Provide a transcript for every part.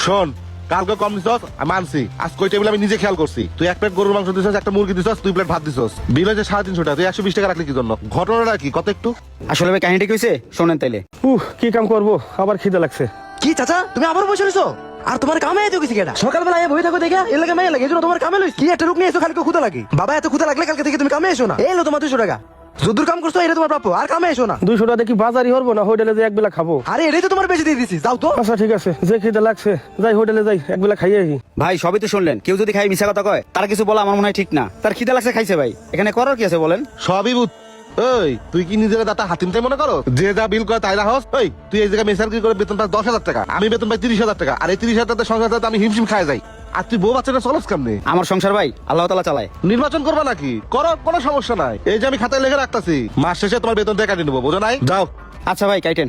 শোন, কালকে কম দিছস আমি মানছি, আজ কই টেবিল আমি নিজে খেয়াল করছি। তুই এক প্লেট গরুর মাংস দিছস, একটা মুরগি দিছস, 2 প্লেট ভাত দিছস, বিল হয়েছে 350 টাকা। তুই 120 টাকা রাখলি কি জন্য? ঘটনাটা কি কত একটু? আসলে ভাই কাহিনীটা কি হয়েছে শোনেন তাইলে। কি কাম করবো, আবার খিদে লাগছে। কি চাচা তুমি আবার বসে রইছো? আর তোমার কামে এত কিছু কেডা? সকালবেলা আয়া বই থাকো দেখা এর লাগে মাইয়া লাগে, এজন্য তোমার কামে লইছি। কি একটা রূপ নিয়ে এসো, খালি ক্ষুধা লাগে। বাবা এত ক্ষুধা লাগলে কালকে থেকে তুমি কামে এসো না। এলো তোমার 200 টাকা, যদুর কাম করছো এটা তোমার প্রাপ্য। আর কামে এসো না। 200 টাকা দেখি বাজারই হবো না, হোটেলে যে একবেলা খাবো। আরে এটাই তো তোমার বেশি দিয়ে দিছি, যাও তো। আচ্ছা ঠিক আছে, যে খিদে লাগছে যাই হোটেলে যাই, একবেলা খাইয়ে আসি। ভাই সবই তো শুনলেন, কেউ যদি খাই মিশা কথা কয় তার কিছু বলা আমার মনে হয় ঠিক না। তার খিদে লাগছে খাইছে ভাই, এখানে করার কি আছে বলেন? সবই বুঝ। ওই তুই কি নিজের দাতা হাতিমটাই মনে করো? যে যা বিল করে তাই রাহস। ওই তুই এই জায়গায় মেসার করে বেতন পাস 10,000 টাকা, আমি বেতন পাই 30,000 টাকা। আর এই 30,000 টাকা সংসার চালাতে আমি হিমশিম খাই যাই। আর তুই বউ বাচ্চাটা চলস কেমনে? আমার সংসার ভাই আল্লাহ তাআলা চালায়। নির্বাচন করবা নাকি? করো, কোনো সমস্যা নাই। এই যে আমি খাতায় লিখে রাখতাছি, মাস শেষে তোমার বেতন দিয়ে কাটিয়ে নেবো, বোঝো নাই? যাও। আচ্ছা ভাই কাইটেন।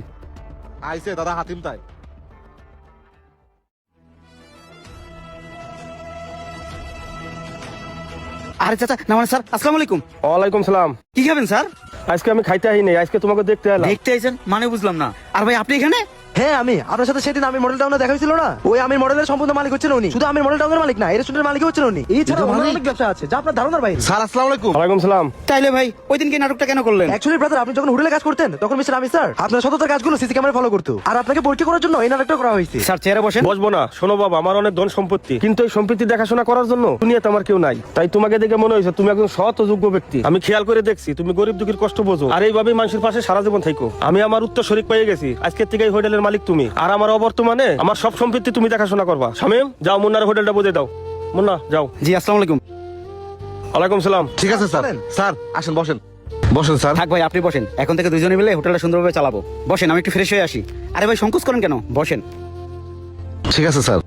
আইসে দাদা হাতিম তাই। আরে চাচা নামান স্যার, আসসালামু আলাইকুম। ওয়ালাইকুম সালাম। কি খাবেন স্যার? আজকে আমি খাইতে আহি নাই, আজকে তোমাকে দেখতে এলাম। দেখতে আইছেন মানে বুঝলাম না। আর ভাই আপনি এখানে? হ্যাঁ আমি আপনার সাথে সেদিন আমি মডেল টাউনে দেখা হয়েছিল না, ওই আমি মডেলের সম্পূর্ণ মালিক হচ্ছেন উনি। শুধু আমি মডেল টাউনের মালিক না, এই রেস্টুরেন্টের মালিক হচ্ছেন উনি। এছাড়া ওনার অনেক ব্যবসা আছে যা আপনার ধারণার বাইরে। স্যার আসসালামু আলাইকুম। ওয়ালাইকুম সালাম। তাইলে ভাই ওই দিন কি নাটকটা কেন করলেন? অ্যাকচুয়ালি ব্রাদার, আপনি যখন হোটেলে কাজ করতেন তখন মিস্টার আমি স্যার আপনার সততার কাজগুলো সিসি ক্যামেরা ফলো করতো, আর আপনাকে পরীক্ষা করার জন্য এই নাটকটা করা হয়েছে। স্যার চেয়ারে বসেন। বসবো না। শোনো বাবা, আমার অনেক ধন সম্পত্তি, কিন্তু এই সম্পত্তি দেখাশোনা করার জন্য দুনিয়াতে আমার কেউ নাই। তাই তোমাকে দেখে মনে হয়েছে তুমি একজন সৎ ও যোগ্য ব্যক্তি। আমি খেয়াল করে দেখছি তুমি গরিব দুঃখীর কষ্ট বোঝো, আর এইভাবেই মানুষের পাশে সারা জীবন থাকো। আমি আমার উত্তর শরীক পেয়ে গেছি, আজকের থেকে এই হোটেলের মালিক তুমি, আর আমার অবর্তমানে আমার সব সম্পত্তি তুমি দেখাশোনা করবা। শামিম যাও, মুন্নার হোটেলটা বুঝে দাও। মুন্না যাও। জি আসসালামু আলাইকুম। ওয়ালাইকুম সালাম। ঠিক আছে স্যার। স্যার আসেন, বসেন বসেন স্যার। থাক ভাই আপনি বসেন, এখন থেকে দুজনে মিলে হোটেলটা সুন্দরভাবে চালাবো। বসেন, আমি একটু ফ্রেশ হয়ে আসি। আরে ভাই সংকোচ করেন কেন, বসেন। ঠিক আছে স্যার।